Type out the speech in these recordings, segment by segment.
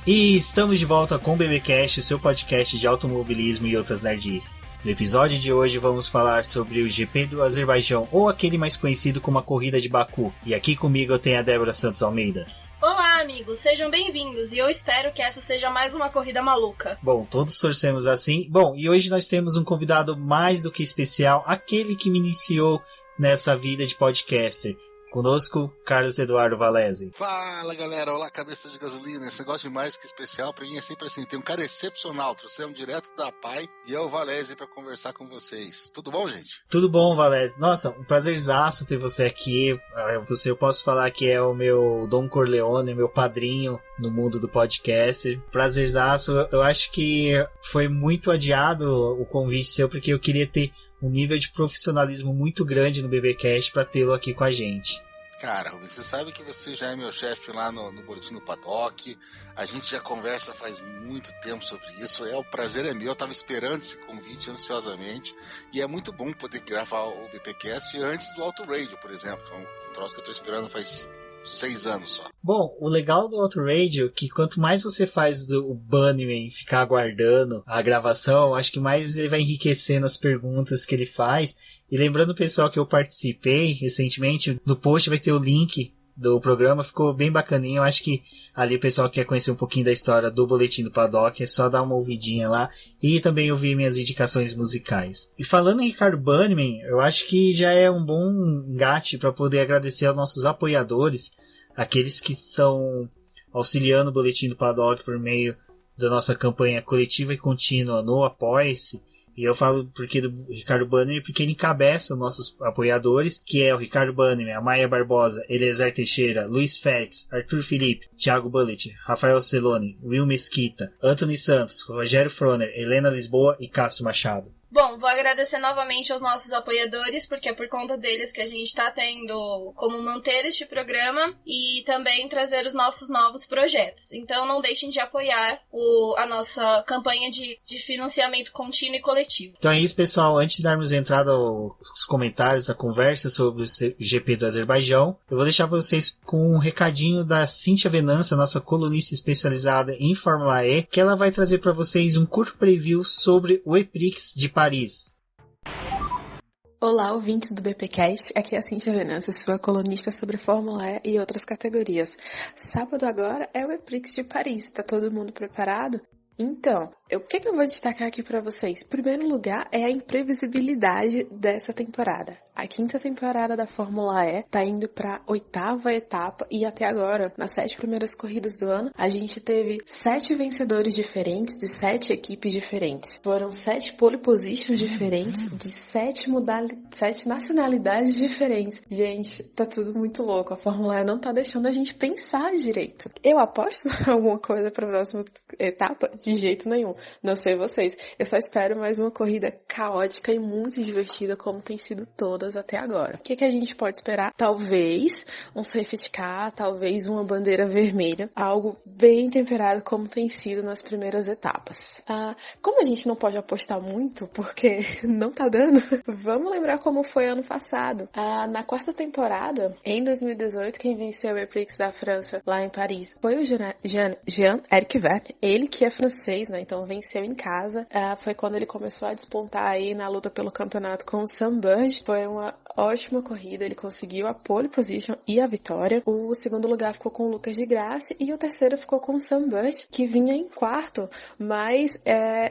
E estamos de volta com o BBcast, o seu podcast de automobilismo e outras nerds. No episódio de hoje vamos falar sobre o GP do Azerbaijão, ou aquele mais conhecido como a Corrida de Baku. E aqui comigo eu tenho a Débora Santos Almeida. Olá, amigos, sejam bem-vindos e eu espero que essa seja mais uma corrida maluca. Bom, todos torcemos assim. Bom, e hoje nós temos um convidado mais do que especial, aquele que me iniciou nessa vida de podcaster. Conosco, Carlos Eduardo Valese. Fala, galera. Olá, cabeça de gasolina. Esse negócio de mais que especial, pra mim é sempre assim. Tem um cara excepcional. Trouxemos direto da PAI e é o Valese pra conversar com vocês. Tudo bom, gente? Tudo bom, Valese. Nossa, um prazerzaço ter você aqui. Eu posso falar que é o meu Dom Corleone, meu padrinho no mundo do podcast. Prazerzaço. Eu acho que foi muito adiado o convite seu, porque eu queria ter um nível de profissionalismo muito grande no BBcast para tê-lo aqui com a gente. Cara, Rubens, você sabe que você já é meu chefe lá no Boletim do Paddock. A gente já conversa faz muito tempo sobre isso. O prazer é meu. Eu tava esperando esse convite ansiosamente. E é muito bom poder gravar o BBcast antes do Auto Radio, por exemplo. É um troço que eu tô esperando faz 6 anos só. Bom, o legal do Auto Radio é que quanto mais você faz o Bunnyman ficar aguardando a gravação, acho que mais ele vai enriquecendo as perguntas que ele faz. E lembrando o pessoal que eu participei recentemente, no post vai ter o link do programa, ficou bem bacaninho. Eu acho que ali o pessoal que quer conhecer um pouquinho da história do Boletim do Paddock, é só dar uma ouvidinha lá e também ouvir minhas indicações musicais. E falando em Ricardo Bunnyman, eu acho que já é um bom engate para poder agradecer aos nossos apoiadores, aqueles que estão auxiliando o Boletim do Paddock por meio da nossa campanha coletiva e contínua no Apoia-se. E eu falo porque do Ricardo Bunnyman, porque ele encabeça os nossos apoiadores, que é o Ricardo Bunnyman, a Maia Barbosa, Eliezer Teixeira, Luiz Félix, Arthur Felipe, Thiago Bullet, Rafael Celone, Will Mesquita, Anthony Santos, Rogério Froner, Helena Lisboa e Cássio Machado. Bom, vou agradecer novamente aos nossos apoiadores, porque é por conta deles que a gente está tendo como manter este programa e também trazer os nossos novos projetos. Então não deixem de apoiar a nossa campanha de financiamento contínuo e coletivo. Então é isso, pessoal. Antes de darmos entrada aos comentários, a conversa sobre o GP do Azerbaijão, eu vou deixar vocês com um recadinho da Cíntia Venança, nossa colunista especializada em Fórmula E, que ela vai trazer para vocês um curto preview sobre o E-Prix de Paris. Olá, ouvintes do BPcast, aqui é a Cíntia Venança, sua colunista sobre Fórmula E e outras categorias. Sábado agora é o E-Prix de Paris, tá todo mundo preparado? Então, o que eu vou destacar aqui para vocês? Em primeiro lugar, é a imprevisibilidade dessa temporada. A 5ª temporada da Fórmula E tá indo para a 8ª etapa e até agora, nas 7 primeiras corridas do ano, a gente teve 7 vencedores diferentes de 7 equipes diferentes. Foram 7 pole positions diferentes de 7 nacionalidades diferentes. Gente, tá tudo muito louco. A Fórmula E não tá deixando a gente pensar direito. Eu aposto alguma coisa para a próxima etapa? De jeito nenhum. Não sei vocês. Eu só espero mais uma corrida caótica e muito divertida como tem sido todas até agora. O que a gente pode esperar? Talvez um safety car, talvez uma bandeira vermelha. Algo bem temperado como tem sido nas primeiras etapas. Como a gente não pode apostar muito, porque não tá dando, vamos lembrar como foi ano passado. Na 4ª temporada, em 2018, quem venceu o E-Prix da França lá em Paris foi o Jean-Eric Vergne. Ele que é francês, né? Então venceu em casa. Foi quando ele começou a despontar aí na luta pelo campeonato com o Sam Burge. Foi uma ótima corrida, ele conseguiu a pole position e a vitória. O segundo lugar ficou com o Lucas de Grassi e o terceiro ficou com o Sam Burge, que vinha em quarto, mas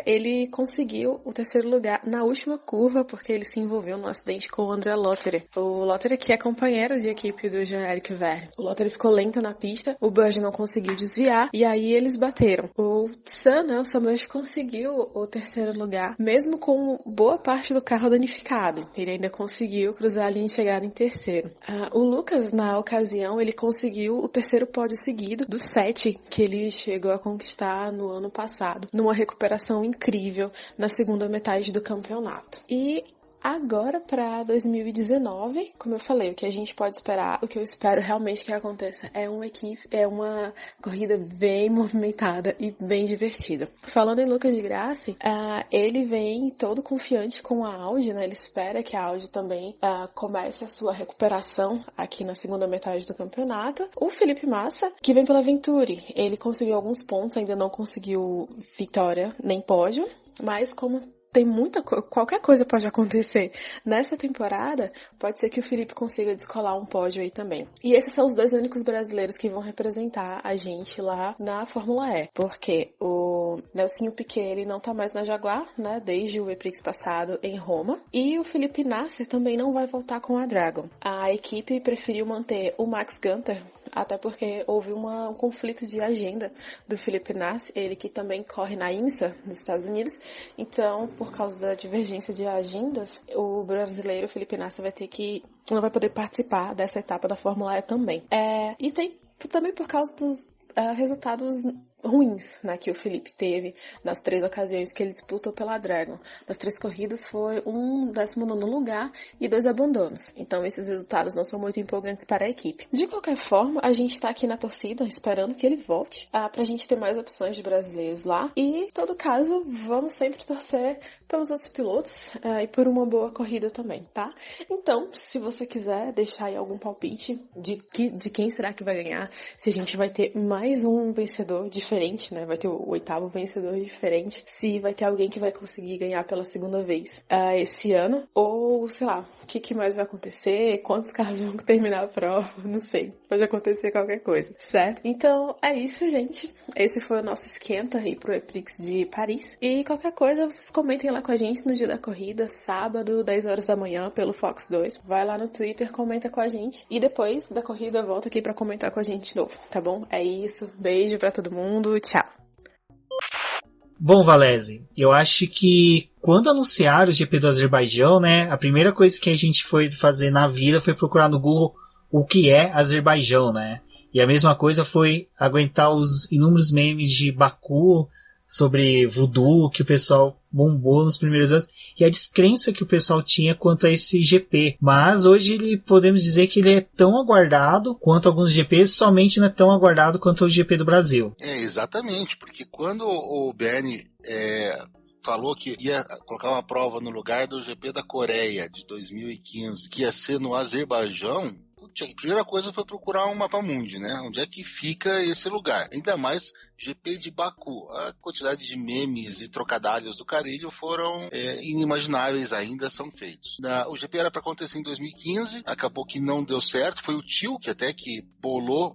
ele conseguiu o terceiro lugar na última curva, porque ele se envolveu num acidente com o André Lotterer. O Lotterer que é companheiro de equipe do Jean-Eric Vergne. O Lotterer ficou lento na pista, o Burge não conseguiu desviar e aí eles bateram. O Sam Burge conseguiu o terceiro lugar, mesmo com boa parte do carro danificado. Ele ainda conseguiu cruzar a linha de chegada em terceiro. O Lucas, na ocasião, ele conseguiu o terceiro pódio seguido dos 7 que ele chegou a conquistar no ano passado, numa recuperação incrível na segunda metade do campeonato. E Agora para 2019, como eu falei, o que a gente pode esperar, o que eu espero realmente que aconteça é uma corrida bem movimentada e bem divertida. Falando em Lucas de Grassi, ele vem todo confiante com a Audi, né? Ele espera que a Audi também comece a sua recuperação aqui na segunda metade do campeonato. O Felipe Massa, que vem pela Venturi, ele conseguiu alguns pontos, ainda não conseguiu vitória nem pódio, mas como tem qualquer coisa pode acontecer nessa temporada, pode ser que o Felipe consiga descolar um pódio aí também. E esses são os dois únicos brasileiros que vão representar a gente lá na Fórmula E, porque o Nelsinho Piquet, ele não tá mais na Jaguar, né, desde o E-Prix passado em Roma, e o Felipe Nasser também não vai voltar com a Dragon. A equipe preferiu manter o Max Günther, até porque houve um conflito de agenda do Felipe Nasser, ele que também corre na IMSA, nos Estados Unidos. Então, por causa da divergência de agendas, o brasileiro Felipe Nasser não vai poder participar dessa etapa da Fórmula E também. E tem também por causa dos resultados ruins, né, que o Felipe teve nas 3 ocasiões que ele disputou pela Dragon. Nas 3 corridas foi um 19º lugar e 2 abandonos. Então esses resultados não são muito empolgantes para a equipe. De qualquer forma, a gente está aqui na torcida esperando que ele volte, pra gente ter mais opções de brasileiros lá. E, em todo caso, vamos sempre torcer pelos outros pilotos e por uma boa corrida também, tá? Então, se você quiser deixar aí algum palpite de quem será que vai ganhar, se a gente vai ter mais um vencedor diferente, né? Vai ter o 8º vencedor diferente, se vai ter alguém que vai conseguir ganhar pela segunda vez esse ano, ou, sei lá, o que mais vai acontecer, quantos carros vão terminar a prova, não sei, pode acontecer qualquer coisa, certo? Então, é isso, gente. Esse foi o nosso esquenta aí pro E-Prix de Paris, e qualquer coisa, vocês comentem lá com a gente no dia da corrida, sábado, 10 horas da manhã, pelo Fox 2, vai lá no Twitter, comenta com a gente, e depois da corrida volta aqui pra comentar com a gente de novo, tá bom? É isso, beijo pra todo mundo, tchau! Bom, Valese, eu acho que quando anunciaram o GP do Azerbaijão, né, a primeira coisa que a gente foi fazer na vida foi procurar no Google o que é Azerbaijão, né? E a mesma coisa foi aguentar os inúmeros memes de Baku sobre voodoo que o pessoal bombou nos primeiros anos e a descrença que o pessoal tinha quanto a esse GP. Mas hoje podemos dizer que ele é tão aguardado quanto alguns GPs, somente não é tão aguardado quanto o GP do Brasil. Exatamente, porque quando o Bernie falou que ia colocar uma prova no lugar do GP da Coreia de 2015, que ia ser no Azerbaijão, a primeira coisa foi procurar um mapa-mundi, né? Onde é que fica esse lugar? Ainda mais GP de Baku. A quantidade de memes e trocadilhos do Carilho foram inimagináveis, ainda são feitos. O GP era para acontecer em 2015, acabou que não deu certo. Foi o Tio que até que bolou,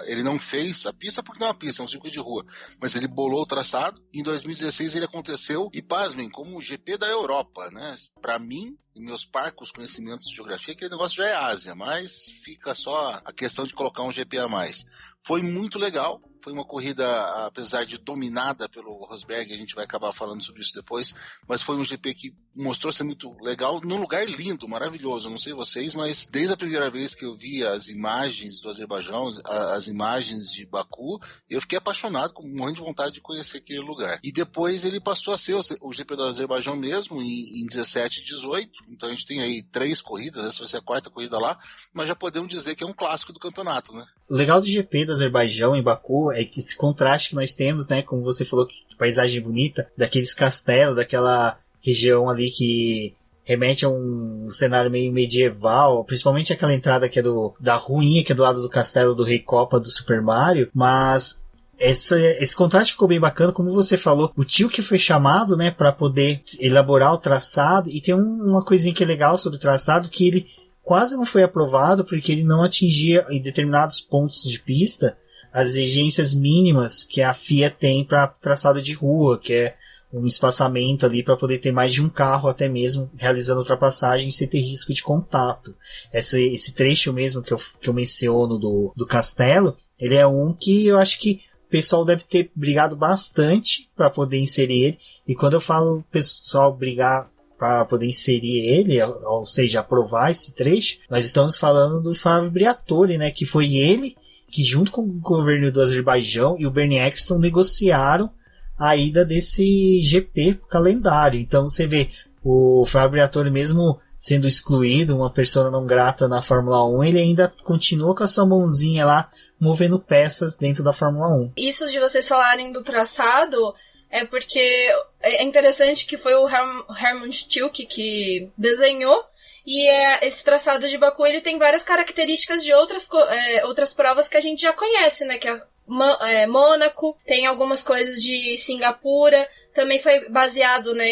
ele não fez a pista porque não é uma pista, é um circuito de rua, mas ele bolou o traçado. Em 2016 ele aconteceu e, pasmem, como o GP da Europa, né? Para mim, em meus parcos conhecimentos de geografia, aquele negócio já é Ásia, mas fica só a questão de colocar um GP a mais. Foi muito legal. Foi uma corrida, apesar de dominada pelo Rosberg, a gente vai acabar falando sobre isso depois, mas foi um GP que mostrou ser muito legal, num lugar lindo, maravilhoso. Não sei vocês, mas desde a primeira vez que eu vi as imagens do Azerbaijão, as imagens de Baku, eu fiquei apaixonado, com morrendo de vontade de conhecer aquele lugar. E depois ele passou a ser o GP do Azerbaijão mesmo, em 17 e 18, então a gente tem aí 3 corridas, essa vai ser a 4ª corrida lá, mas já podemos dizer que é um clássico do campeonato, né? O legal do GP do Azerbaijão em Baku é que esse contraste que nós temos, né, como você falou, que paisagem bonita, daqueles castelos, daquela região ali que remete a um cenário meio medieval, principalmente aquela entrada que é da ruinha, que é do lado do castelo do Rei Copa do Super Mario, mas esse contraste ficou bem bacana, como você falou, o Tio que foi chamado, né, para poder elaborar o traçado, e tem uma coisinha que é legal sobre o traçado, que ele quase não foi aprovado porque ele não atingia em determinados pontos de pista as exigências mínimas que a FIA tem para traçado de rua, que é um espaçamento ali para poder ter mais de um carro até mesmo realizando ultrapassagem sem ter risco de contato. Esse trecho mesmo que eu menciono do castelo, ele é um que eu acho que o pessoal deve ter brigado bastante para poder inserir ele, e quando eu falo pessoal brigar para poder inserir ele, ou seja, aprovar esse trecho, nós estamos falando do Fábio Briatore, né, que foi ele que junto com o governo do Azerbaijão e o Bernie Ecclestone negociaram a ida desse GP calendário. Então você vê o Fábio Briatore, mesmo sendo excluído, uma pessoa não grata na Fórmula 1, ele ainda continua com a sua mãozinha lá, movendo peças dentro da Fórmula 1. Isso de vocês falarem do traçado é porque é interessante que foi o Hermann Tilke que desenhou, e esse traçado de Baku ele tem várias características de outras provas que a gente já conhece, né? Que é Mônaco, tem algumas coisas de Singapura, também foi baseado, né,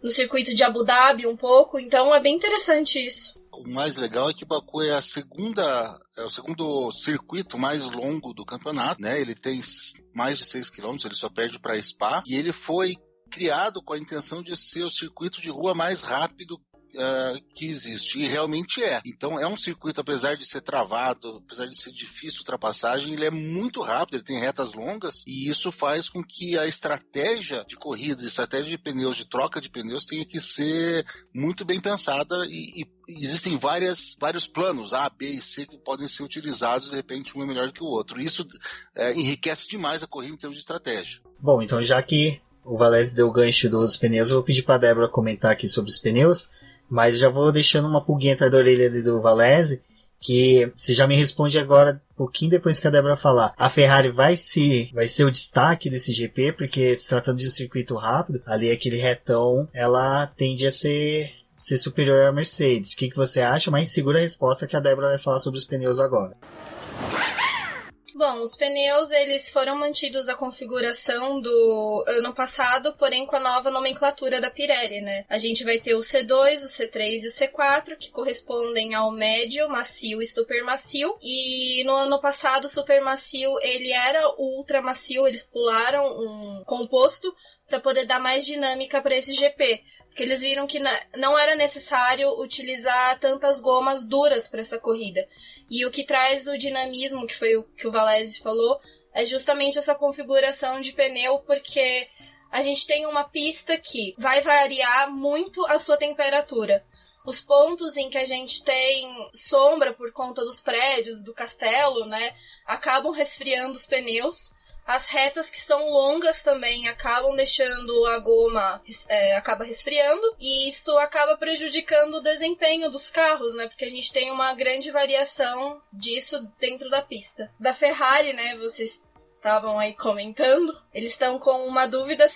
no circuito de Abu Dhabi um pouco, então é bem interessante isso. O mais legal é que Baku é o segundo circuito mais longo do campeonato, né? Ele tem mais de 6 km, ele só perde para Spa, e ele foi criado com a intenção de ser o circuito de rua mais rápido que existe, e realmente é. Então é um circuito, apesar de ser travado, apesar de ser difícil ultrapassagem, ele é muito rápido, ele tem retas longas, e isso faz com que a estratégia de corrida, a estratégia de pneus, de troca de pneus, tenha que ser muito bem pensada, e existem vários planos, A, B e C, que podem ser utilizados, de repente um é melhor que o outro. Isso enriquece demais a corrida em termos de estratégia. Bom, então já que o Valese deu o gancho dos pneus, eu vou pedir para a Débora comentar aqui sobre os pneus, mas já vou deixando uma pulguinha atrás da orelha do Valese, que você já me responde agora, um pouquinho depois que a Débora falar. A Ferrari vai ser o destaque desse GP, porque se tratando de um circuito rápido, ali aquele retão, ela tende a ser superior à Mercedes. O que você acha? Mas segura a resposta que a Débora vai falar sobre os pneus agora. Bom, os pneus eles foram mantidos a configuração do ano passado, porém com a nova nomenclatura da Pirelli, né? A gente vai ter o C2, o C3 e o C4, que correspondem ao médio, macio e super macio. E no ano passado o super macio ele era o ultra macio, eles pularam um composto para poder dar mais dinâmica para esse GP. Porque eles viram que não era necessário utilizar tantas gomas duras para essa corrida. E o que traz o dinamismo, que foi o que o Valese falou, é justamente essa configuração de pneu, porque a gente tem uma pista que vai variar muito a sua temperatura. Os pontos em que a gente tem sombra por conta dos prédios, do castelo, né, acabam resfriando os pneus. As retas que são longas também acabam deixando a goma acaba resfriando, e isso acaba prejudicando o desempenho dos carros, né? Porque a gente tem uma grande variação disso dentro da pista. Da Ferrari, né? Vocês estavam aí comentando, eles estão com uma dúvida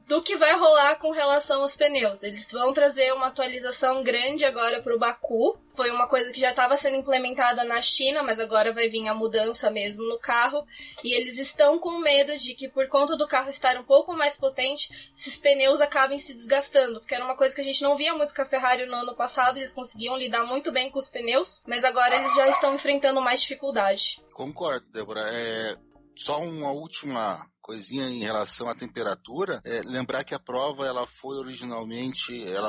do que vai rolar com relação aos pneus. Eles vão trazer uma atualização grande agora para o Baku. Foi uma coisa que já estava sendo implementada na China, mas agora vai vir a mudança mesmo no carro. E eles estão com medo de que, por conta do carro estar um pouco mais potente, esses pneus acabem se desgastando. Porque era uma coisa que a gente não via muito com a Ferrari no ano passado. Eles conseguiam lidar muito bem com os pneus, mas agora eles já estão enfrentando mais dificuldade. Concordo, Débora. Só uma última coisinha em relação à temperatura, lembrar que a prova ela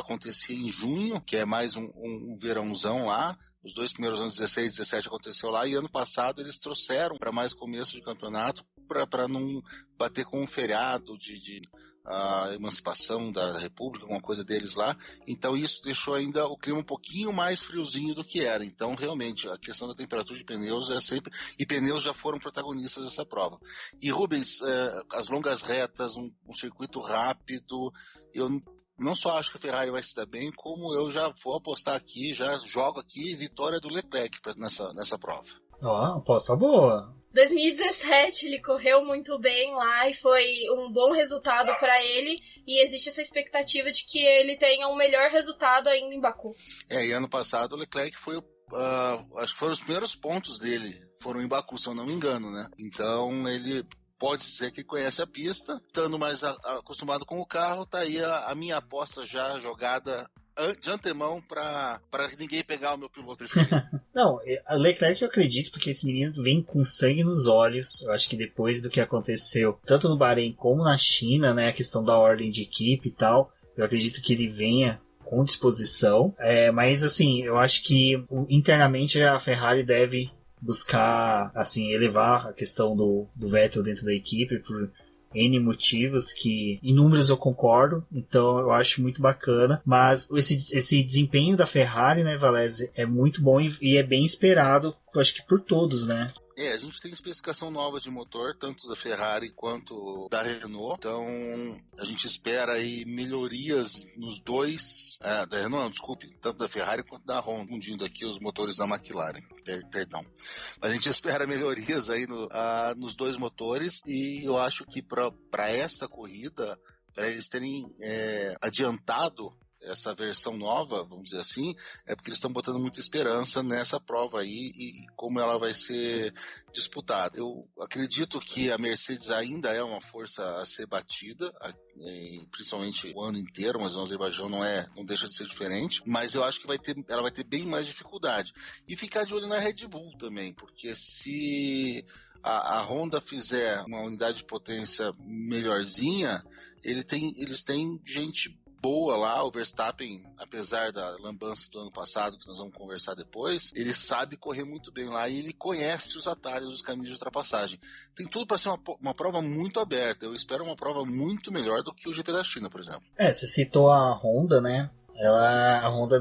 acontecia em junho, que é mais um verãozão lá. Os 2 primeiros anos, 16 e 17, aconteceu lá, e ano passado eles trouxeram para mais começo de campeonato, para não bater com um feriado de a emancipação da República, alguma coisa deles lá. Então isso deixou ainda o clima um pouquinho mais friozinho do que era. Então realmente a questão da temperatura de pneus é sempre, e pneus já foram protagonistas dessa prova. E Rubens, as longas retas, um circuito rápido, eu não só acho que a Ferrari vai se dar bem, como eu já vou apostar aqui, já jogo aqui vitória do Leclerc nessa prova. Aposta boa. 2017 ele correu muito bem lá e foi um bom resultado para ele, e existe essa expectativa de que ele tenha um melhor resultado ainda em Baku. E ano passado o Leclerc foi acho que foram os primeiros pontos dele, foram em Baku, se eu não me engano, né? Então ele pode dizer que conhece a pista, estando mais acostumado com o carro. Tá aí a minha aposta já jogada de antemão para ninguém pegar o meu piloto preferido. Não, a Leclerc eu acredito, porque esse menino vem com sangue nos olhos. Eu acho que depois do que aconteceu, tanto no Bahrein como na China, né, a questão da ordem de equipe e tal, eu acredito que ele venha com disposição. Mas assim, eu acho que internamente a Ferrari deve buscar, assim, elevar a questão do Vettel dentro da equipe por N motivos, que em números eu concordo, então eu acho muito bacana, mas esse desempenho da Ferrari, né, Valese, é muito bom e é bem esperado, eu acho que por todos, né? A gente tem especificação nova de motor, tanto da Ferrari quanto da Renault. Então, a gente espera aí melhorias nos dois... da Renault, não, desculpe, tanto da Ferrari quanto da Honda, fundindo aqui os motores da McLaren. Perdão. Mas a gente espera melhorias aí nos dois motores, e eu acho que para essa corrida, para eles terem adiantado essa versão nova, vamos dizer assim, é porque eles estão botando muita esperança nessa prova aí e como ela vai ser disputada. Eu acredito que a Mercedes ainda é uma força a ser batida, principalmente o ano inteiro, mas o Azerbaijão não deixa de ser diferente, mas eu acho que ela vai ter bem mais dificuldade. E ficar de olho na Red Bull também, porque se a Honda fizer uma unidade de potência melhorzinha, eles têm gente boa lá. O Verstappen, apesar da lambança do ano passado, que nós vamos conversar depois, ele sabe correr muito bem lá e ele conhece os atalhos, os caminhos de ultrapassagem. Tem tudo para ser uma prova muito aberta. Eu espero uma prova muito melhor do que o GP da China, por exemplo. Você citou a Honda, né? A Honda,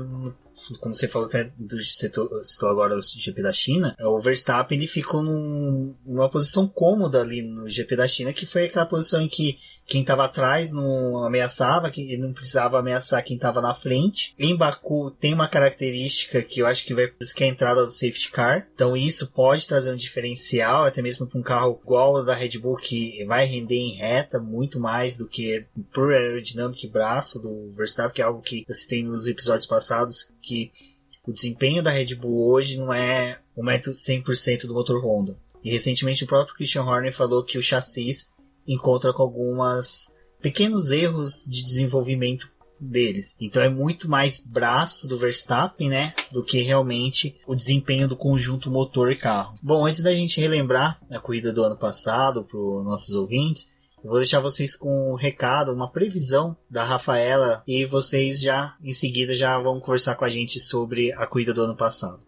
como você falou, citou agora o GP da China, o Verstappen ele ficou numa posição cômoda ali no GP da China, que foi aquela posição em que quem estava atrás não ameaçava, que ele não precisava ameaçar quem estava na frente. Em Baku tem uma característica que eu acho que vai que é a entrada do safety car, então isso pode trazer um diferencial, até mesmo para um carro igual ao da Red Bull, que vai render em reta muito mais do que por aerodinâmica e braço do Verstappen, que é algo que eu citei nos episódios passados, que o desempenho da Red Bull hoje não é o método 100% do motor Honda. E recentemente o próprio Christian Horner falou que o chassi encontra com alguns pequenos erros de desenvolvimento deles. Então é muito mais braço do Verstappen, né, do que realmente o desempenho do conjunto motor e carro. Bom, antes da gente relembrar a corrida do ano passado para os nossos ouvintes, eu vou deixar vocês com um recado, uma previsão da Rafaela, e vocês já em seguida já vão conversar com a gente sobre a corrida do ano passado.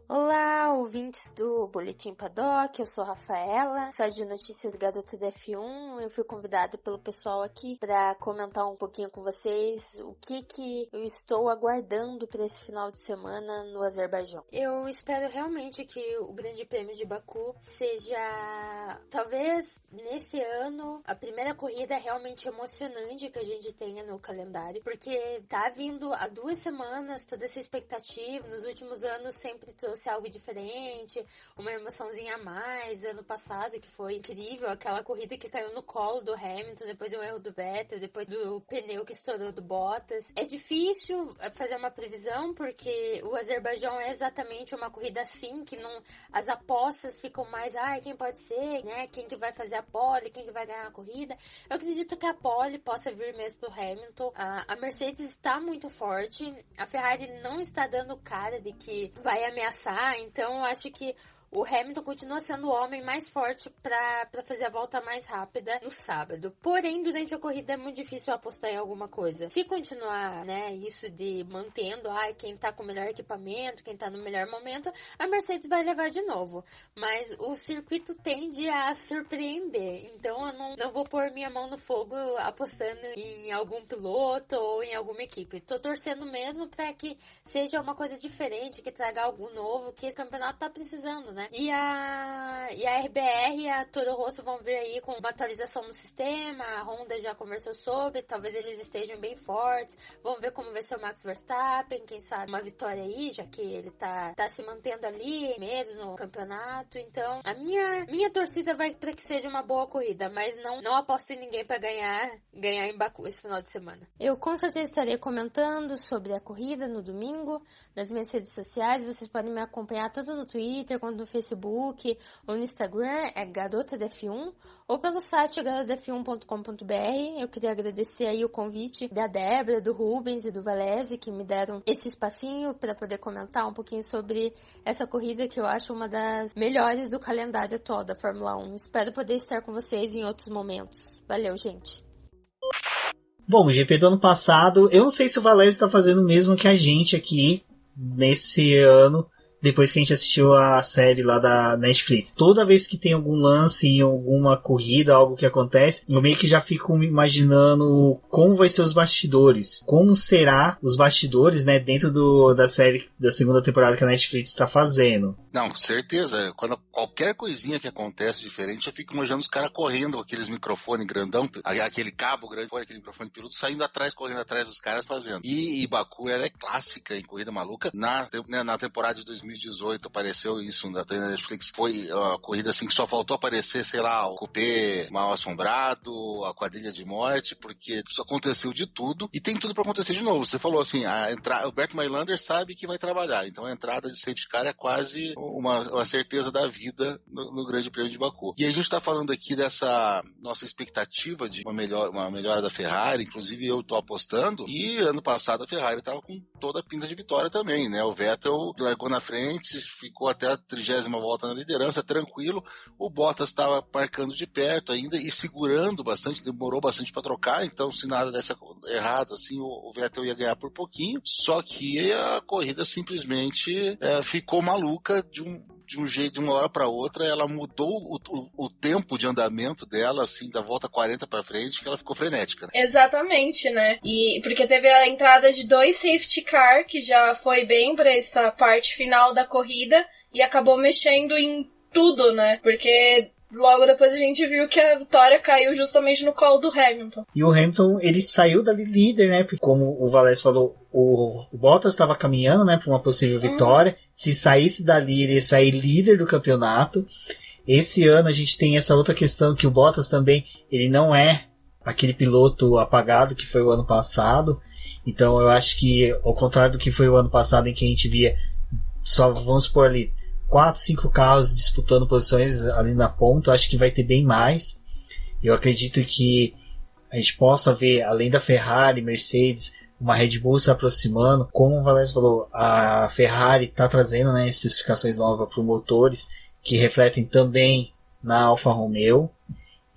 Olá, ouvintes do Boletim Paddock, eu sou a Rafaela, sou de notícias garota da F1. Eu fui convidada pelo pessoal aqui para comentar um pouquinho com vocês o que eu estou aguardando para esse final de semana no Azerbaijão. Eu espero realmente que o Grande Prêmio de Baku seja, talvez nesse ano, a primeira corrida realmente emocionante que a gente tenha no calendário, porque tá vindo há 2 semanas toda essa expectativa. Nos últimos anos sempre trouxe algo diferente, uma emoçãozinha a mais. Ano passado, que foi incrível, aquela corrida que caiu no colo do Hamilton, depois do erro do Vettel, depois do pneu que estourou do Bottas. É difícil fazer uma previsão, porque o Azerbaijão é exatamente uma corrida assim, que não, as apostas ficam mais, quem pode ser, né? Quem que vai fazer a pole, quem que vai ganhar a corrida. Eu acredito que a pole possa vir mesmo pro Hamilton. A Mercedes está muito forte, a Ferrari não está dando cara de que vai ameaçar. Então eu acho que o Hamilton continua sendo o homem mais forte para fazer a volta mais rápida no sábado. Porém, durante a corrida é muito difícil apostar em alguma coisa. Se continuar, né, isso de mantendo, quem tá com o melhor equipamento, quem tá no melhor momento, a Mercedes vai levar de novo. Mas o circuito tende a surpreender. Então eu não vou pôr minha mão no fogo apostando em algum piloto ou em alguma equipe. Tô torcendo mesmo para que seja uma coisa diferente, que traga algo novo, que esse campeonato tá precisando, né? E a RBR e a Toro Rosso vão vir aí com uma atualização no sistema. A Honda já conversou sobre, talvez eles estejam bem fortes. Vamos ver como vai ser o Max Verstappen, quem sabe uma vitória aí, já que ele tá se mantendo ali mesmo no campeonato. Então, a minha torcida vai para que seja uma boa corrida, mas não aposto em ninguém para ganhar em Baku esse final de semana. Eu com certeza estarei comentando sobre a corrida no domingo nas minhas redes sociais. Vocês podem me acompanhar tanto no Twitter quanto no Facebook ou no Instagram, é Garota da F1, ou pelo site garotaf1.com.br. Eu queria agradecer aí o convite da Débora, do Rubens e do Valese, que me deram esse espacinho para poder comentar um pouquinho sobre essa corrida que eu acho uma das melhores do calendário atual da Fórmula 1. Espero poder estar com vocês em outros momentos. Valeu, gente! Bom, o GP do ano passado, eu não sei se o Valese está fazendo o mesmo que a gente aqui nesse ano depois que a gente assistiu a série lá da Netflix. Toda vez que tem algum lance em alguma corrida, algo que acontece, eu meio que já fico imaginando como vai ser os bastidores. Como será os bastidores, né, dentro da série da segunda temporada que a Netflix está fazendo. Não, certeza. Quando qualquer coisinha que acontece diferente, eu fico imaginando os caras correndo com aqueles microfones grandão, aquele cabo grande, aquele microfone piloto, saindo atrás, correndo atrás dos caras fazendo. E Baku, ela é clássica em Corrida Maluca. Na temporada de 2018 apareceu isso na Netflix. Foi uma corrida assim que só faltou aparecer, sei lá, o Cupê Mal Assombrado, a Quadrilha de Morte, porque isso aconteceu de tudo e tem tudo pra acontecer de novo. Você falou assim, o Bert Mailander sabe que vai trabalhar, então a entrada de safety car é quase uma certeza da vida no Grande Prêmio de Baku. E a gente tá falando aqui dessa nossa expectativa de uma melhora da Ferrari, inclusive eu tô apostando, e ano passado a Ferrari tava com toda a pinta de vitória também, né? O Vettel largou na frente, ficou até a 30ª volta na liderança, tranquilo. O Bottas estava marcando de perto ainda e segurando bastante, demorou bastante para trocar, então se nada desse errado, assim, o Vettel ia ganhar por pouquinho, só que a corrida simplesmente ficou maluca de um jeito, de uma hora para outra, ela mudou o tempo de andamento dela, assim, da volta 40 para frente, que ela ficou frenética. Né? Exatamente, né? E porque teve a entrada de 2 safety car, que já foi bem para essa parte final da corrida, e acabou mexendo em tudo, né? Porque logo depois a gente viu que a vitória caiu justamente no colo do Hamilton. E o Hamilton, ele saiu dali líder, né? Porque como o Valés falou, o Bottas estava caminhando, né, para uma possível vitória. Se saísse dali, ele ia sair líder do campeonato. Esse ano a gente tem essa outra questão que o Bottas também, ele não é aquele piloto apagado que foi o ano passado. Então eu acho que, ao contrário do que foi o ano passado, em que a gente via só, vamos supor ali, 4, 5 carros disputando posições ali na ponta, eu acho que vai ter bem mais. Eu acredito que a gente possa ver, além da Ferrari, Mercedes, uma Red Bull se aproximando. Como o Valério falou, a Ferrari está trazendo, né, especificações novas para os motores que refletem também na Alfa Romeo.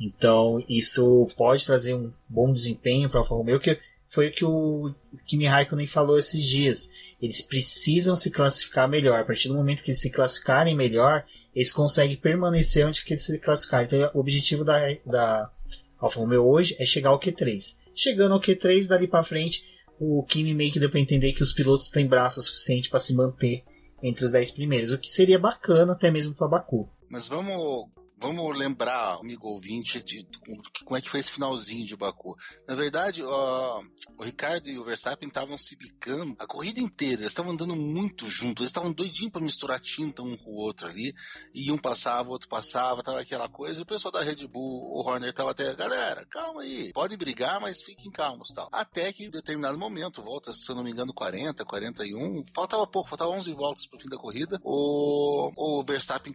Então isso pode trazer um bom desempenho para a Alfa Romeo, que foi o que o Kimi Raikkonen falou esses dias. Eles precisam se classificar melhor. A partir do momento que eles se classificarem melhor, eles conseguem permanecer onde que eles se classificarem. Então o objetivo da Alfa Romeo hoje é chegar ao Q3. Chegando ao Q3, dali para frente, o Kimi meio que deu para entender que os pilotos têm braço suficiente para se manter entre os 10 primeiros, o que seria bacana até mesmo para Baku. Mas vamos lembrar, amigo ouvinte, de como é que foi esse finalzinho de Baku. Na verdade, o Ricardo e o Verstappen estavam se bicando a corrida inteira. Eles estavam andando muito juntos. Eles estavam doidinhos para misturar tinta um com o outro ali. E um passava, o outro passava, tava aquela coisa. E o pessoal da Red Bull, o Horner, tava até, galera, calma aí. Podem brigar, mas fiquem calmos, tal. Até que em determinado momento, volta, se eu não me engano, 40, 41, faltava pouco, faltava 11 voltas pro fim da corrida. O Verstappen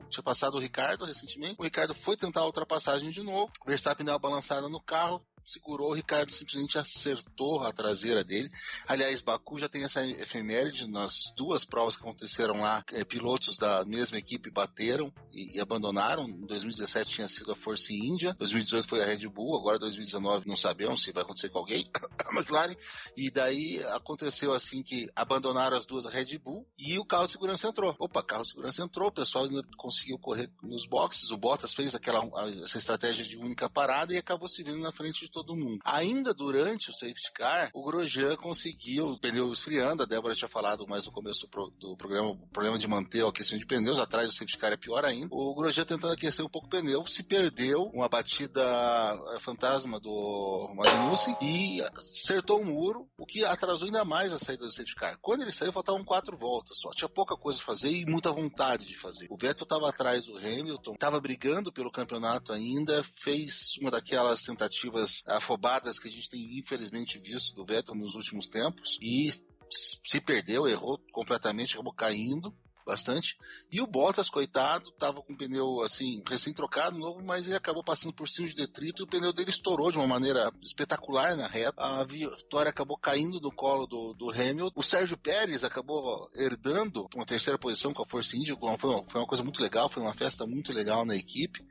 tinha passado o Ricardo recentemente. O Ricardo foi tentar a ultrapassagem de novo. O Verstappen deu uma balançada no carro, segurou, o Ricardo simplesmente acertou a traseira dele. Aliás, Baku já tem essa efeméride nas 2 provas que aconteceram lá. Pilotos da mesma equipe bateram e abandonaram. Em 2017 tinha sido a Force India, 2018 foi a Red Bull, agora 2019 não sabemos se vai acontecer com alguém, a McLaren. E daí aconteceu assim que abandonaram as 2 a Red Bull e o carro de segurança entrou. Carro de segurança entrou, o pessoal ainda conseguiu correr nos boxes, o Bottas fez essa estratégia de única parada e acabou se vendo na frente de todo mundo. Ainda durante o safety car, o Grosjean conseguiu o pneu esfriando. A Débora tinha falado mais no começo do programa, o problema de manter o aquecimento de pneus. Atrás do safety car é pior ainda. O Grosjean tentando aquecer um pouco o pneu, se perdeu uma batida fantasma do Magnussen e acertou um muro, o que atrasou ainda mais a saída do safety car. Quando ele saiu, faltavam 4 voltas só. Tinha pouca coisa a fazer e muita vontade de fazer. O Vettel estava atrás do Hamilton, estava brigando pelo campeonato ainda, fez uma daquelas tentativas afobadas que a gente tem infelizmente visto do Vettel nos últimos tempos e se perdeu, errou completamente, acabou caindo. bastante. E o Bottas, coitado, tava com o pneu assim, recém-trocado, novo, mas ele acabou passando por cima de detrito e o pneu dele estourou de uma maneira espetacular na reta. A vitória acabou caindo no colo do Hamilton. O Sérgio Pérez acabou herdando uma terceira posição com a Force India. Foi uma coisa muito legal, foi uma festa muito legal na equipe.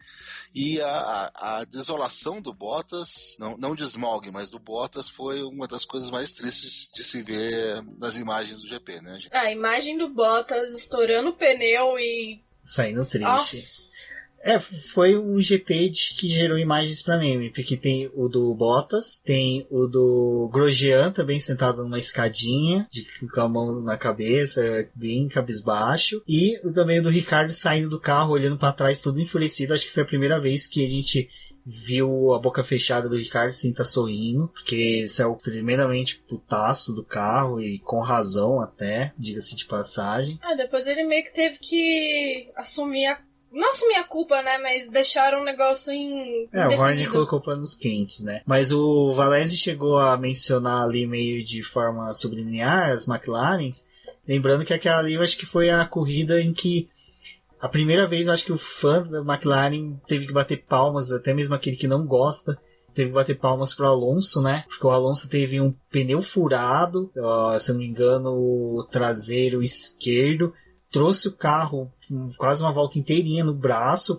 E a desolação do Bottas, não de Smog, mas do Bottas, foi uma das coisas mais tristes de se ver nas imagens do GP, né, gente? A imagem do Bottas estourando o pneu e... saindo triste. Nossa. Foi um GP que gerou imagens pra meme, porque tem o do Bottas, tem o do Grosjean também sentado numa escadinha, com a mão na cabeça, bem cabisbaixo, e também o do Ricardo saindo do carro, olhando pra trás, todo enfurecido. Acho que foi a primeira vez que a gente viu a boca fechada do Ricardo sem estar sorrindo, porque ele saiu tremendamente putaço do carro, e com razão até, diga-se de passagem. Depois ele meio que teve que não assumir a culpa, né? Mas deixaram o negócio o Horner colocou panos quentes, né? Mas o Valese chegou a mencionar ali meio de forma subliminar as McLarens, lembrando que aquela ali eu acho que foi a corrida em que a primeira vez eu acho que o fã da McLaren teve que bater palmas, até mesmo aquele que não gosta, teve que bater palmas pro Alonso, né? Porque o Alonso teve um pneu furado, se eu não me engano, o traseiro esquerdo, trouxe o carro quase uma volta inteirinha no braço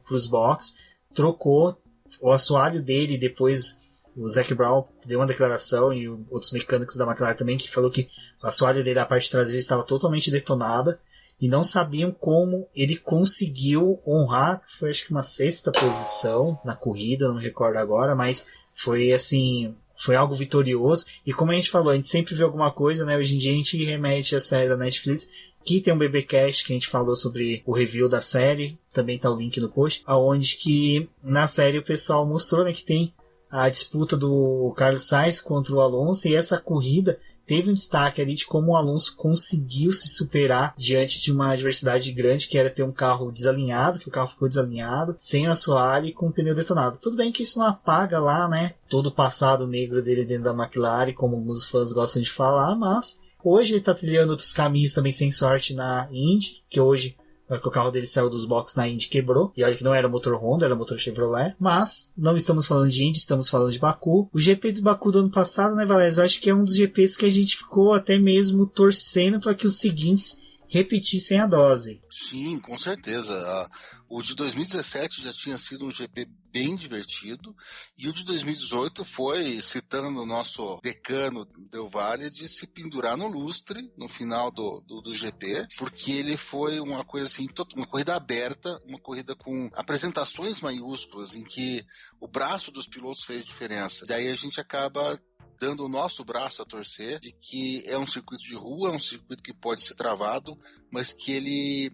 pros boxes, trocou o assoalho dele. Depois o Zac Brown deu uma declaração, e outros mecânicos da McLaren também, que falou que o assoalho dele, a parte traseira, estava totalmente detonada e não sabiam como ele conseguiu honrar. Foi acho que uma 6ª posição na corrida, não me recordo agora, mas foi assim, foi algo vitorioso. E como a gente falou, a gente sempre vê alguma coisa, né? Hoje em dia a gente remete à série da Netflix, que tem um BBcast que a gente falou sobre o review da série, também tá o link no post, aonde que na série o pessoal mostrou, né, que tem a disputa do Carlos Sainz contra o Alonso, e essa corrida teve um destaque ali de como o Alonso conseguiu se superar diante de uma adversidade grande, que era ter um carro desalinhado, que o carro ficou desalinhado, sem assoalho e com o pneu detonado. Tudo bem que isso não apaga lá, né, todo o passado negro dele dentro da McLaren, como alguns fãs gostam de falar, mas hoje ele está trilhando outros caminhos também sem sorte na Indy, que hoje que o carro dele saiu dos boxes na Indy, quebrou, e olha que não era motor Honda, era motor Chevrolet. Mas não estamos falando de Indy, estamos falando de Baku. O GP do Baku do ano passado, né, Valéz, eu acho que é um dos GPs que a gente ficou até mesmo torcendo para que os seguintes repetissem a dose. Sim, com certeza. O de 2017 já tinha sido um GP bem divertido, e o de 2018 foi, citando o nosso decano Del Valle, de se pendurar no lustre no final do GP, porque ele foi uma coisa assim, uma corrida aberta, uma corrida com apresentações maiúsculas, em que o braço dos pilotos fez diferença. Daí a gente acaba dando o nosso braço a torcer de que é um circuito de rua, é um circuito que pode ser travado, mas que ele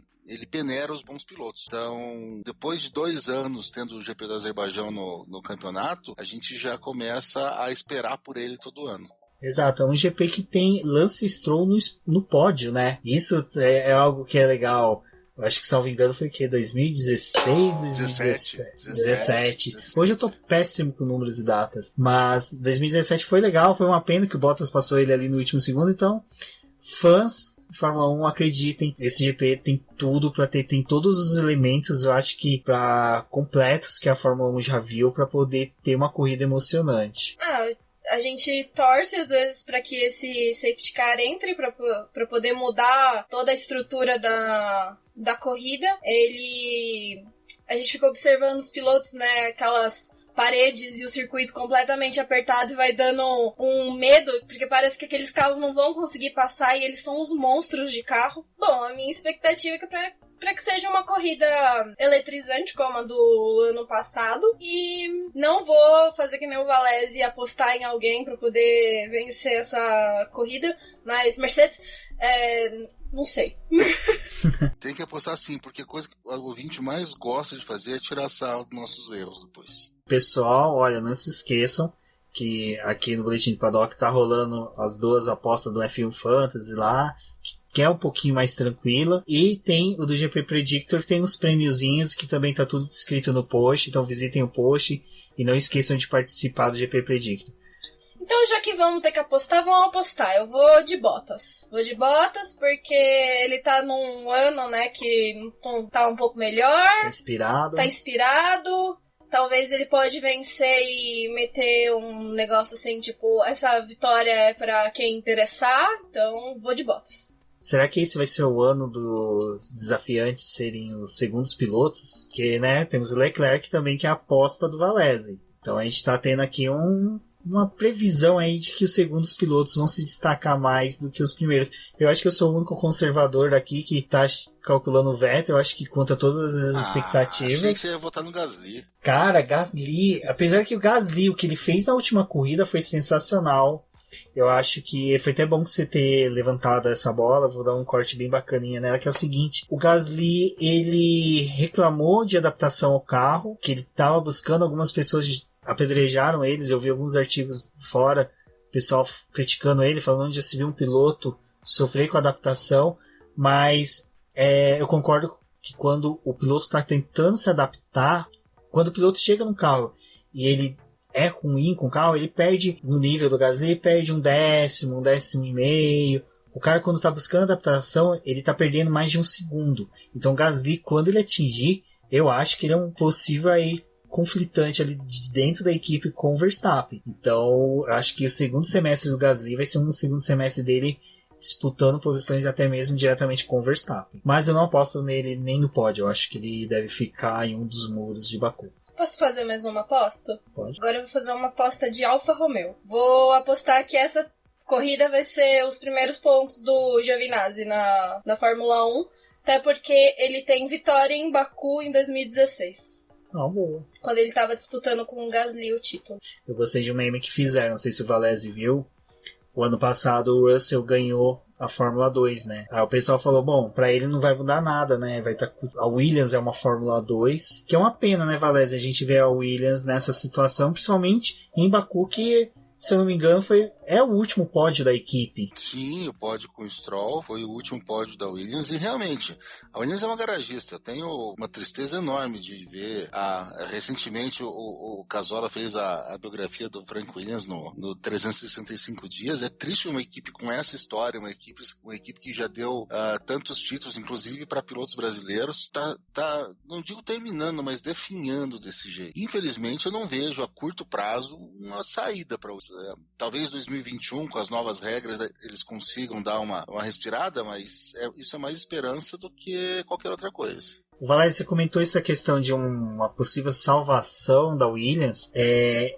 peneira os bons pilotos. Então, depois de 2 anos tendo o GP do Azerbaijão no campeonato, a gente já começa a esperar por ele todo ano. Exato, é um GP que tem Lance Stroll no pódio, né? Isso é algo que é legal. Eu acho que, salvo engano, foi o quê? 2016, 2017. Hoje eu tô péssimo com números e datas. Mas 2017 foi legal, foi uma pena que o Bottas passou ele ali no último segundo. Então, fãs de Fórmula 1, acreditem, esse GP tem tudo para ter, tem todos os elementos, eu acho que para completos que a Fórmula 1 já viu, para poder ter uma corrida emocionante. A gente torce às vezes para que esse safety car entre para poder mudar toda a estrutura da corrida. A gente fica observando os pilotos, né, aquelas paredes e o circuito completamente apertado, e vai dando um medo, porque parece que aqueles carros não vão conseguir passar e eles são os monstros de carro. Bom, a minha expectativa é que para que seja uma corrida eletrizante como a do ano passado, e não vou fazer que nem o Valese e apostar em alguém para poder vencer essa corrida, mas Mercedes, não sei. Tem que apostar sim, porque a coisa que o ouvinte mais gosta de fazer é tirar sarro dos nossos erros depois. Pessoal, olha, não se esqueçam que aqui no Boletim de Paddock tá rolando as 2 apostas do F1 Fantasy lá, que é um pouquinho mais tranquila, e tem o do GP Predictor, tem uns prêmiozinhos que também tá tudo descrito no post, então visitem o post e não esqueçam de participar do GP Predictor. Então, já que vamos ter que apostar, vamos apostar. Eu vou de Bottas. Vou de Bottas porque ele tá num ano, né, que tá um pouco melhor. Tá inspirado. Talvez ele pode vencer e meter um negócio assim, tipo, essa vitória é pra quem interessar. Então, vou de Bottas. Será que esse vai ser o ano dos desafiantes serem os segundos pilotos? Porque, né, temos o Leclerc também, que é a aposta do Valese. Então a gente tá tendo aqui uma previsão aí de que os segundos pilotos vão se destacar mais do que os primeiros. Eu acho que eu sou o único conservador daqui que tá calculando o Vettel. Eu acho que conta todas as expectativas. Achei que você ia votar no Gasly. Cara, Gasly, apesar que o Gasly, o que ele fez na última corrida foi sensacional. Eu acho que foi até bom você ter levantado essa bola. Vou dar um corte bem bacaninha nela, que é o seguinte: o Gasly, ele reclamou de adaptação ao carro, que ele estava buscando, algumas pessoas apedrejaram eles. Eu vi alguns artigos fora, pessoal criticando ele, falando onde já se viu um piloto sofrer com a adaptação, mas eu concordo que quando o piloto está tentando se adaptar, quando o piloto chega no carro e ele é ruim com o carro, ele perde no nível do Gasly, perde um décimo e meio. O cara, quando está buscando adaptação, ele está perdendo mais de um segundo. Então o Gasly, quando ele atingir, eu acho que ele é um possível aí conflitante ali de dentro da equipe com o Verstappen. Então eu acho que o segundo semestre do Gasly vai ser um segundo semestre dele disputando posições até mesmo diretamente com o Verstappen. Mas eu não aposto nele nem no pódio. Eu acho que ele deve ficar em um dos muros de Baku. Posso fazer mais uma aposta? Pode. Agora eu vou fazer uma aposta de Alfa Romeo. Vou apostar que essa corrida vai ser os primeiros pontos do Giovinazzi na Fórmula 1, até porque ele tem vitória em Baku em 2016. Boa. Quando ele estava disputando com o Gasly o título. Eu gostei de um meme que fizeram, não sei se o Valese viu. O ano passado o Russell ganhou a Fórmula 2, né? Aí o pessoal falou, bom, pra ele não vai mudar nada, né? A Williams é uma Fórmula 2, que é uma pena, né, Valese? A gente vê a Williams nessa situação, principalmente em Baku, que, se eu não me engano, é o último pódio da equipe. Sim, o pódio com o Stroll foi o último pódio da Williams, e realmente, a Williams é uma garagista. Eu tenho uma tristeza enorme de ver. Recentemente o Cazorla fez a biografia do Frank Williams no 365 dias. É triste uma equipe com essa história, uma equipe que já deu tantos títulos, inclusive para pilotos brasileiros, tá, não digo terminando, mas definhando desse jeito. Infelizmente, eu não vejo a curto prazo uma saída para talvez 2021, com as novas regras, eles consigam dar uma respirada, mas isso é mais esperança do que qualquer outra coisa. Valério, você comentou essa questão de uma possível salvação da Williams.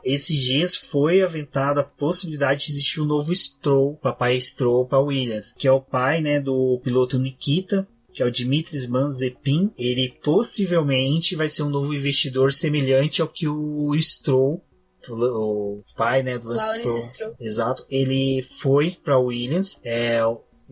Esses dias foi aventada a possibilidade de existir um novo Stroll, papai Stroll para Williams, que é o pai, né, do piloto Nikita, que é o Dimitris Mazepin. Ele possivelmente vai ser um novo investidor semelhante ao que o Stroll, o pai, né, do Lance Stroll, exato, ele foi para Williams.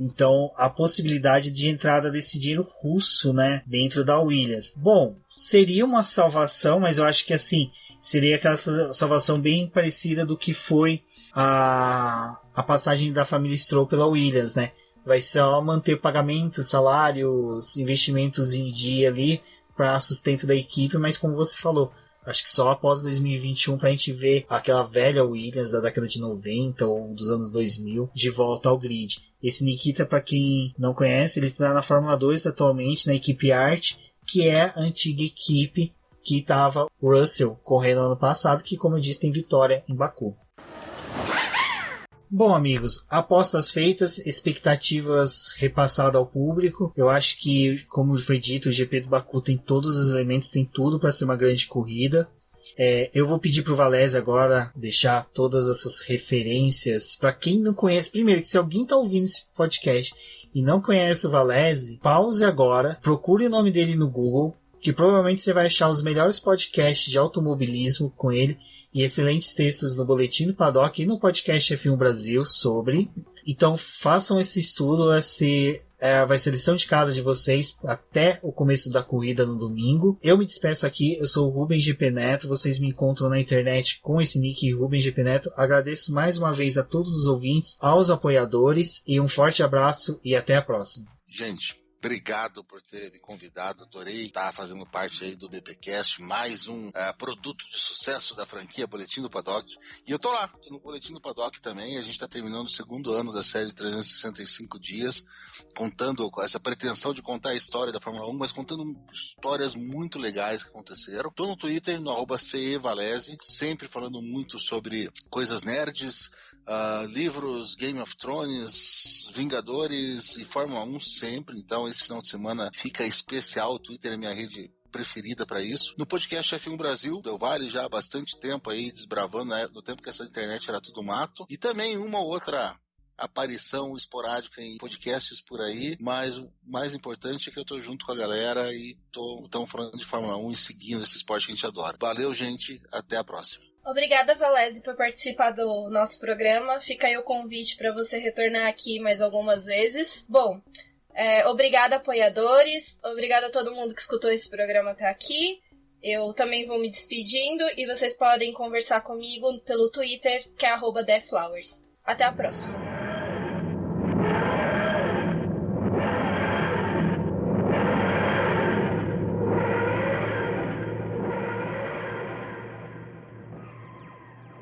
Então a possibilidade de entrada desse dinheiro russo, né, dentro da Williams. Bom, seria uma salvação, mas eu acho que assim seria aquela salvação bem parecida do que foi a passagem da família Stroll pela Williams, né? Vai só manter pagamentos, salários, investimentos em dia ali para sustento da equipe, mas como você falou, acho que só após 2021 pra gente ver aquela velha Williams da década de 90 ou dos anos 2000 de volta ao grid. Esse Nikita, para quem não conhece, ele tá na Fórmula 2 atualmente, na equipe Art, que é a antiga equipe que estava o Russell correndo no ano passado, que, como eu disse, tem vitória em Baku. Bom, amigos, apostas feitas, expectativas repassadas ao público. Eu acho que, como foi dito, o GP do Baku tem todos os elementos, tem tudo para ser uma grande corrida. Eu vou pedir para o Valese agora deixar todas as suas referências. Para quem não conhece, primeiro, que se alguém está ouvindo esse podcast e não conhece o Valese, pause agora, procure o nome dele no Google, que provavelmente você vai achar os melhores podcasts de automobilismo com ele e excelentes textos no Boletim do Paddock e no podcast F1 Brasil sobre. Então façam esse estudo, vai ser lição de casa de vocês até o começo da corrida no domingo. Eu me despeço aqui, eu sou o Rubem GP Neto, vocês me encontram na internet com esse nick Rubem GP Neto. Agradeço mais uma vez a todos os ouvintes, aos apoiadores, e um forte abraço e até a próxima. Gente, Obrigado por ter me convidado, adorei estar fazendo parte aí do BPcast, mais um produto de sucesso da franquia Boletim do Paddock. E eu tô lá, tô no Boletim do Paddock também, a gente tá terminando o segundo ano da série 365 dias, contando com essa pretensão de contar a história da Fórmula 1, mas contando histórias muito legais que aconteceram. Tô no Twitter, no @cevalese, sempre falando muito sobre coisas nerds, livros, Game of Thrones, Vingadores e Fórmula 1 sempre. Então esse final de semana fica especial, o Twitter é minha rede preferida para isso. No podcast F1 Brasil, Del Valle já há bastante tempo aí desbravando, né, no tempo que essa internet era tudo mato, e também uma ou outra aparição esporádica em podcasts por aí, mas o mais importante é que eu tô junto com a galera e tão falando de Fórmula 1 e seguindo esse esporte que a gente adora. Valeu, gente, até a próxima. Obrigada, Valese, por participar do nosso programa. Fica aí o convite para você retornar aqui mais algumas vezes. Bom, obrigada, apoiadores. Obrigada a todo mundo que escutou esse programa até aqui. Eu também vou me despedindo e vocês podem conversar comigo pelo Twitter, que é @theflowers. Até a próxima.